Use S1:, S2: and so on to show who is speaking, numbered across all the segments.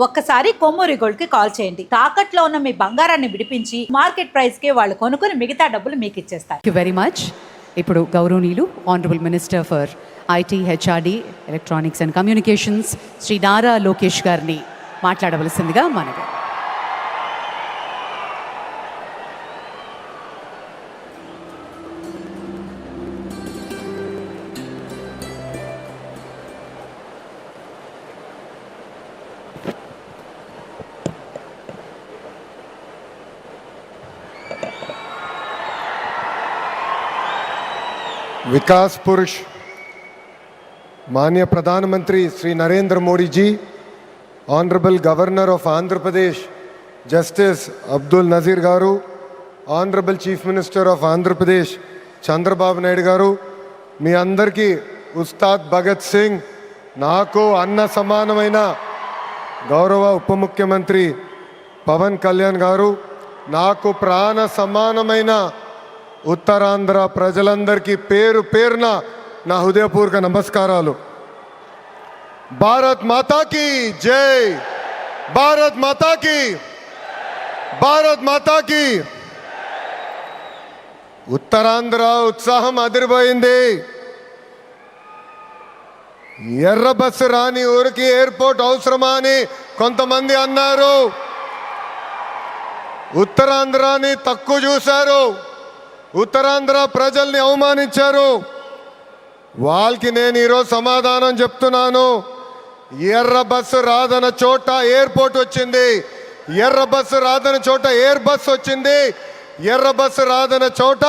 S1: ఒక్కసారి కొమ్మూరి గోల్డ్ కి కాల్ చేయండి. తాకట్లో ఉన్న మీ బంగారాన్ని విడిపించి మార్కెట్ ప్రైస్ కి వాళ్ళు కొనుక్కుని మిగతా డబ్బులు మీకు ఇచ్చేస్తారు.
S2: Thank you very much. ఇప్పుడు గౌరవనీయులు honourable minister for IT, HRD, electronics and communications Shri Nara Lokesh గారిని మాట్లాడవలసిందిగా మనవి.
S3: विकास पुरुष माननीय प्रधानमंत्री Shri Narendra Modi ji, honourable governor of Andhra Pradesh justice Abdul Nazeer garu, honourable chief minister of Andhra Pradesh Chandrababu Naidu garu, మీ అందరికీ ఉస్తాద్ భగత్ సింగ్, నాకు అన్న సమానమైన గౌరవ ఉప ముఖ్యమంత్రి పవన్ కళ్యాణ్ గారు, నాకు ప్రాణ సమానమైన ఉత్తరాంధ్ర ప్రజలందరికీ పేరు పేరున నా హృదయపూర్వక నమస్కారాలు. భారత్ మాతా కీ జై, భారత్ మాతా కీ, భారత్ మాతా కీ. ఉత్తరాంధ్ర ఉత్సాహం అదిరిపోయింది. ఎర్ర బస్సు రాని ఊరికి ఎయిర్పోర్ట్ అవసరమా అని కొంతమంది అన్నారు. ఉత్తరాంధ్రాని తక్కువ చూశారు, ఉత్తరాంధ్ర ప్రజల్ని అవమానించారు. వాళ్ళకి నేను ఈరోజు సమాధానం చెప్తున్నాను. ఎర్ర బస్సు రాదన్న చోట ఎయిర్పోర్ట్ వచ్చింది, ఎర్ర బస్సు రాదన్న చోట ఎయిర్ బస్ వచ్చింది, ఎర్ర బస్సు రాదన్న చోట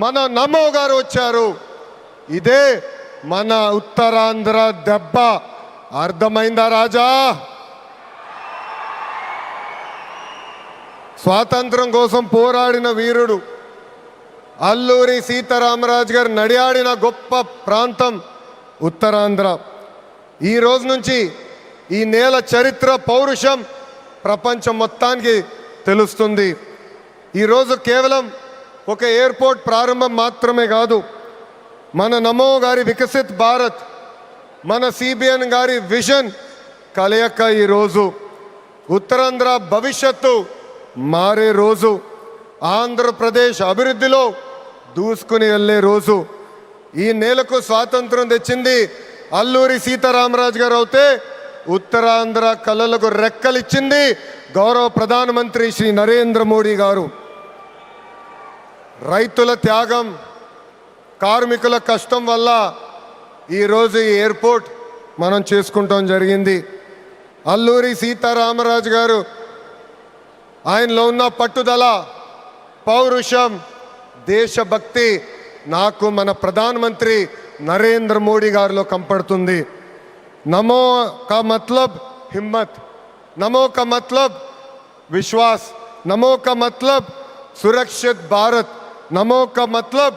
S3: మన నమో గారు వచ్చారు. ఇదే మన ఉత్తరాంధ్ర దెబ్బ. అర్థమైందా రాజా? స్వాతంత్రం కోసం పోరాడిన వీరుడు అల్లూరి సీతారామరాజు గారు నడియాడిన గొప్ప ప్రాంతం ఉత్తరాంధ్ర. ఈ రోజు నుంచి ఈ నేల చరిత్ర, పౌరుషం ప్రపంచం మొత్తానికి తెలుస్తుంది. ఈరోజు కేవలం ఒక ఎయిర్పోర్ట్ ప్రారంభం మాత్రమే కాదు, మన నమో గారి వికసిత్ భారత్, మన సిబిఎన్ గారి విజన్ కలయిక ఈరోజు ఉత్తరాంధ్ర భవిష్యత్తు మారే రోజు, ఆంధ్రప్రదేశ్ అభివృద్ధిలో దూసుకుని వెళ్ళే రోజు. ఈ నేలకు స్వాతంత్రం తెచ్చింది అల్లూరి సీతారామరాజు గారు అవుతే, ఉత్తరాంధ్ర కళలకు రెక్కలిచ్చింది గౌరవ ప్రధానమంత్రి శ్రీ నరేంద్ర మోడీ గారు. రైతుల త్యాగం, కార్మికుల కష్టం వల్ల ఈరోజు ఈ ఎయిర్పోర్ట్ మనం చేసుకుంటాం జరిగింది. అల్లూరి సీతారామరాజు గారు ఆయనలో ఉన్న పట్టుదల, పౌరుషం, దేశభక్తి నాకు మన ప్రధానమంత్రి నరేంద్ర మోడీ గారిలో కంపడుతుంది. నమో కా మతలబ్ హిమ్మత్, నమో కా మతలబ్ విశ్వాస్, నమో కా మతలబ్ సురక్షిत भारत, नमो का मतलब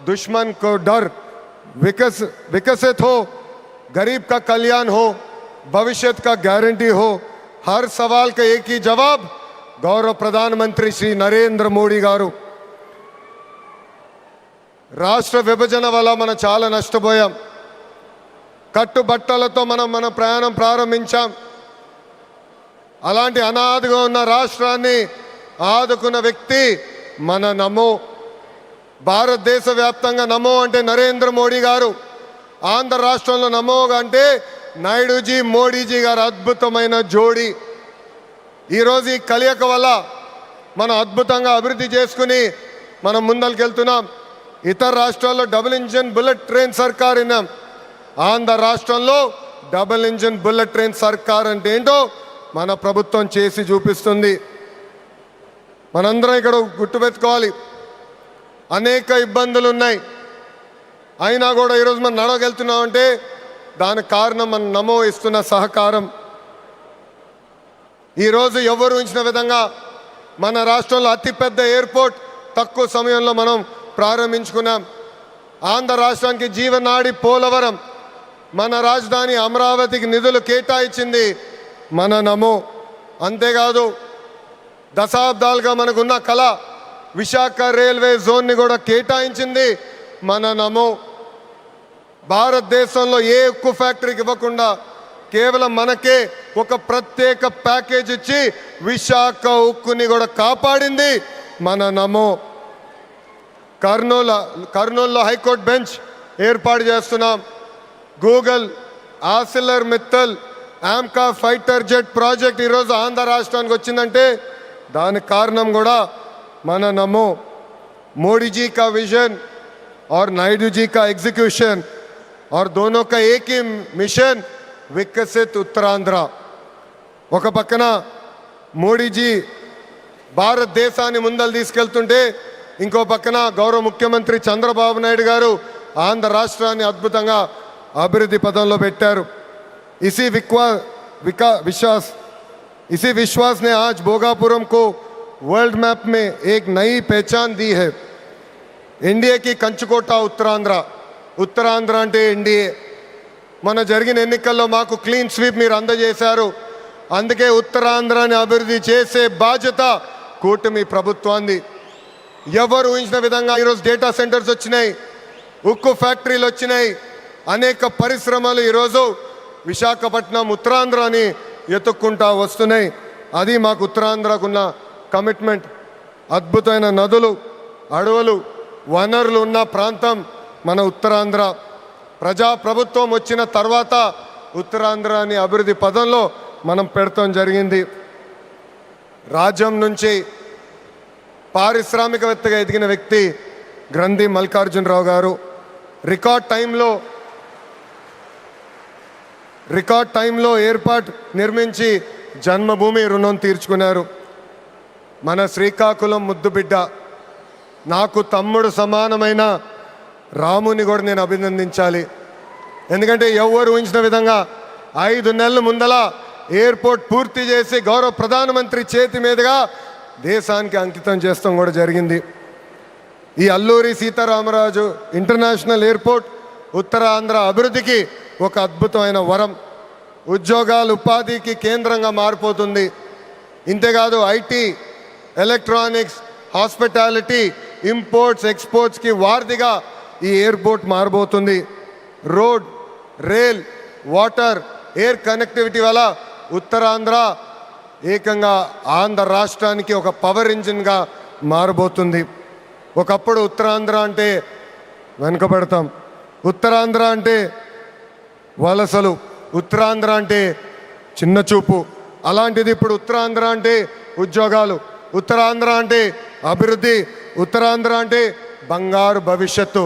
S3: दुश्मन को डर. विकसित हो, गरीब का कल्याण हो, भविष्य का गारंटी हो. हर सवाल का एक ही जवाब गौरव प्रधानमंत्री श्री नरेंद्र मोदी गारू. రాష్ట్ర విభజన వల్ల మనం చాలా నష్టపోయాం. కట్టుబట్టలతో మన ప్రయాణం ప్రారంభించాం. అలాంటి అనాథగా ఉన్న రాష్ట్రాన్ని ఆదుకున్న వ్యక్తి మన నమో. భారతదేశ వ్యాప్తంగా నమో అంటే నరేంద్ర మోడీ గారు, ఆంధ్ర రాష్ట్రంలో నమో అంటే నాయుడుజీ, మోడీజీ గారు అద్భుతమైన జోడీ. ఈరోజు ఈ కలయిక వల్ల మనం అద్భుతంగా అభివృద్ధి చేసుకుని మనం ముందరికెళ్తున్నాం. ఇతర రాష్ట్రాల్లో డబుల్ ఇంజిన్ బుల్లెట్ ట్రైన్ సర్కార్ విన్నాం. ఆంధ్ర రాష్ట్రంలో డబుల్ ఇంజిన్ బుల్లెట్ ట్రైన్ సర్కార్ అంటే ఏంటో మన ప్రభుత్వం చేసి చూపిస్తుంది. మనందరం ఇక్కడ గుర్తుపెట్టుకోవాలి, అనేక ఇబ్బందులు ఉన్నాయి. అయినా కూడా ఈరోజు మనం నడవగలుగుతున్నామంటే దానికి కారణం మన నమో ఇస్తున్న సహకారం. ఈరోజు ఎవరు ఉంచిన విధంగా మన రాష్ట్రంలో అతిపెద్ద ఎయిర్పోర్ట్ తక్కువ సమయంలో మనం ప్రారంభించుకున్నాం. ఆంధ్ర రాష్ట్రానికి జీవనాడి పోలవరం, మన రాజధాని అమరావతికి నిధులు కేటాయించింది మన నమో. అంతేకాదు దశాబ్దాలుగా మనకున్న కళ విశాఖ రైల్వే జోన్ని కూడా కేటాయించింది మన నమో. భారతదేశంలో ఏ ఉక్కు ఫ్యాక్టరీకి ఇవ్వకుండా కేవలం మనకే ఒక ప్రత్యేక ప్యాకేజ్ ఇచ్చి విశాఖ ఉక్కుని కూడా కాపాడింది మన నమో. కర్నూలులో హైకోర్టు బెంచ్ ఏర్పాటు చేస్తున్నాం. Google, ఆసిలర్ Mittal, AMCA fighter jet project ఈరోజు ఆంధ్ర రాష్ట్రానికి వచ్చిందంటే దానికి కారణం కూడా మన నమో. मोदी जी का विजन और नायडू जी का एग्जीक्यूशन और दोनों का एक ही मिशन, विकसित उत्तरांध्र. ఒక పక్కన మోడీజీ భారతదేశాన్ని ముందలు తీసుకెళ్తుంటే ఇంకో పక్కన గౌరవ ముఖ్యమంత్రి చంద్రబాబు నాయుడు గారు ఆంధ్ర రాష్ట్రాన్ని అద్భుతంగా అభివృద్ధి పదంలో పెట్టారు. इसी विश्वास ने आज भोगापुरम को वर्ल्ड मैप में एक नई पहचान दी है. ఎన్డీఏ की కంచుకోట ఉత్తరాంధ్ర అంటే ఎన్డీఏ. మన జరిగిన ఎన్నికల్లో మాకు క్లీన్ స్వీప్ మీరు అందజేశారు. అందుకే ఉత్తరాంధ్రాన్ని అభివృద్ధి చేసే బాధ్యత కూటమి ప్రభుత్వాన్ని. ఎవరు ఊహించిన విధంగా ఈరోజు డేటా సెంటర్స్ వచ్చినాయి, ఉక్కు ఫ్యాక్టరీలు వచ్చినాయి, అనేక పరిశ్రమలు ఈరోజు విశాఖపట్నం ఉత్తరాంధ్రాని ఎత్తుక్కుంటా వస్తున్నాయి. అది మాకు ఉత్తరాంధ్రకున్న కమిట్మెంట్. అద్భుతమైన నదులు, అడవులు, వనరులు ఉన్న ప్రాంతం మన ఉత్తరాంధ్ర. ప్రజాప్రభుత్వం వచ్చిన తర్వాత ఉత్తరాంధ్రాని అభివృద్ధి పదంలో మనం పెడతాం జరిగింది. రాజ్యం నుంచి పారిశ్రామికవేత్తగా ఎదిగిన వ్యక్తి గ్రంథి మల్లికార్జునరావు గారు రికార్డ్ టైంలో ఏర్పాటు నిర్మించి జన్మభూమి రుణం తీర్చుకున్నారు. మన శ్రీకాకుళం ముద్దుబిడ్డ, నాకు తమ్ముడు సమానమైన రాముని కూడా నేను అభినందించాలి. ఎందుకంటే ఎవరు ఊహించిన విధంగా 5 నెలల ముందల ఎయిర్పోర్ట్ పూర్తి చేసి గౌరవ ప్రధానమంత్రి చేతి మీదుగా దేశానికి అంకితం చేస్తాం కూడా జరిగింది. ఈ అల్లూరి సీతారామరాజు ఇంటర్నేషనల్ ఎయిర్పోర్ట్ ఉత్తరాంధ్ర అభివృద్ధికి ఒక అద్భుతమైన వరం. ఉద్యోగాలు, ఉపాధికి కేంద్రంగా మారిపోతుంది. ఇంతేకాదు ఐటీ, ఎలక్ట్రానిక్స్, హాస్పిటాలిటీ, ఇంపోర్ట్స్, ఎక్స్పోర్ట్స్కి వారధిగా ఈ ఎయిర్పోర్ట్ మారబోతుంది. Road, rail, water, air connectivity వల్ల ఉత్తరాంధ్ర ఏకంగా ఆంధ్ర రాష్ట్రానికి ఒక పవర్ ఇంజిన్గా మారబోతుంది. ఒకప్పుడు ఉత్తరాంధ్ర అంటే వెనుకబడతాం, ఉత్తరాంధ్ర అంటే వలసలు, ఉత్తరాంధ్ర అంటే చిన్న చూపు. అలాంటిది ఇప్పుడు ఉత్తరాంధ్ర అంటే ఉద్యోగాలు, ఉత్తరాంధ్ర అంటే అభివృద్ధి, ఉత్తరాంధ్ర అంటే బంగారు భవిష్యత్తు.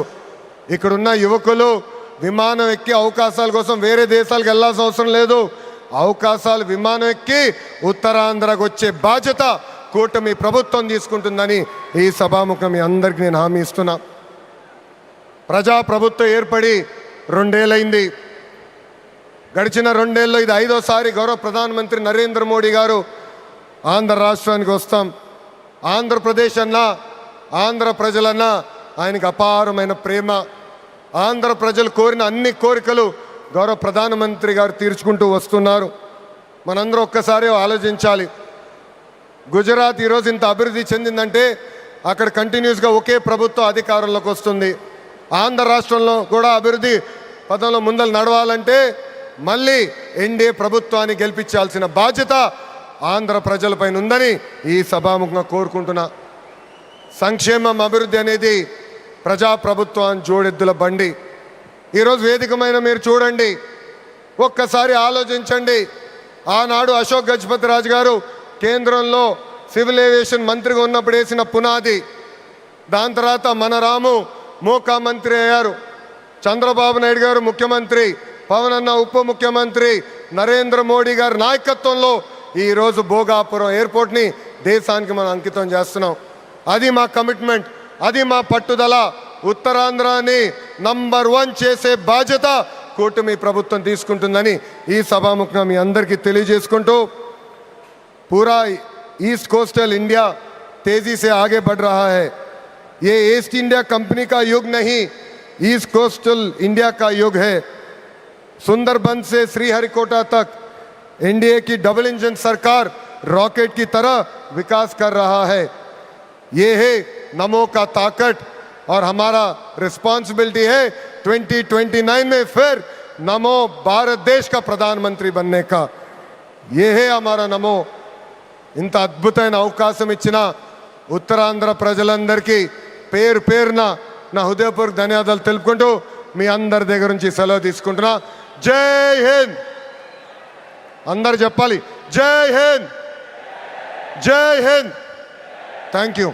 S3: ఇక్కడున్న యువకులు విమానం ఎక్కి అవకాశాల కోసం వేరే దేశాలకు వెళ్ళాల్సిన అవసరం లేదు. అవకాశాలు విమానం ఎక్కి ఉత్తరాంధ్రకు వచ్చే బాధ్యత కూటమి ప్రభుత్వం తీసుకుంటుందని ఈ సభాముఖం మీ అందరికీ నేను హామీ ఇస్తున్నా. ప్రజాప్రభుత్వం ఏర్పడి 2 ఏళ్ళైంది. గడిచిన 2 ఏళ్ళలో ఇది 5వ గౌరవ ప్రధానమంత్రి నరేంద్ర మోడీ గారు ఆంధ్ర రాష్ట్రానికి వస్తాం. ఆంధ్రప్రదేశ్ అన్నా, ఆంధ్ర ప్రజలన్నా ఆయనకు అపారమైన ప్రేమ. ఆంధ్ర ప్రజలు కోరిన అన్ని కోరికలు గౌరవ ప్రధానమంత్రి గారు తీర్చుకుంటూ వస్తున్నారు. మనందరూ ఒక్కసారి ఆలోచించాలి. గుజరాత్ ఈరోజు ఇంత అభివృద్ధి చెందిందంటే అక్కడ కంటిన్యూస్గా ఒకే ప్రభుత్వం అధికారంలోకి వస్తుంది. ఆంధ్ర రాష్ట్రంలో కూడా అభివృద్ధి పదంలో ముందలు నడవాలంటే మళ్ళీ ఎన్డీఏ ప్రభుత్వాన్ని గెలిపించాల్సిన బాధ్యత ఆంధ్ర ప్రజలపైన ఉందని ఈ సభాముఖంగా కోరుకుంటున్నా. సంక్షేమం, అభివృద్ధి అనేది ప్రజాప్రభుత్వాన్ని జోడెద్దుల బండి. ఈరోజు వేదికమైన మీరు చూడండి, ఒక్కసారి ఆలోచించండి. ఆనాడు అశోక్ గజపతి రాజు గారు కేంద్రంలో సివిల్ ఏవియేషన్ మంత్రిగా ఉన్నప్పుడు వేసిన పునాది. దాని తర్వాత మన రాము మోకా మంత్రి అయ్యారు, చంద్రబాబు నాయుడు గారు ముఖ్యమంత్రి, పవన్ అన్న ఉప ముఖ్యమంత్రి, నరేంద్ర మోడీ గారి నాయకత్వంలో ఈరోజు భోగాపురం ఎయిర్పోర్ట్ని దేశానికి మనం అంకితం చేస్తున్నాం. అది మా కమిట్మెంట్, అది మా పట్టుదల. ఉత్తరాంధ్రాని నంబర్ 1 చేసే బాధ్యత కూటమి ప్రభుత్వం తీసుకుంటుందని ఈ సభాముఖంగా మీ అందరికీ తెలియజేసుకుంటూ, पूरा ईस्ट कोस्टल इंडिया तेजी से आगे बढ़ रहा है. ये ईस्ट इंडिया कंपनी का युग नहीं, ईस्ट कोस्टल इंडिया का युग है. सुंदरबन से श्रीहरिकोटा तक एनडीए की डबल इंजन सरकार रॉकेट की तरह विकास कर रहा है. ये है नमो का ताकत और हमारा रिस्पॉन्सिबिलिटी है 2029 में फिर नमो भारत देश का प्रधानमंत्री बनने का ये है हमारा नमो ఇంత అద్భుతమైన అవకాశం ఇచ్చిన ఉత్తరాంధ్ర ప్రజలందరికీ పేరు పేరున నా హృదయపూర్వక ధన్యవాదాలు తెలుపుకుంటూ మీ అందరి దగ్గర నుంచి సెలవు తీసుకుంటున్నా. జై హింద్. అందరు చెప్పాలి జై హింద్, జై హింద్. Thank you.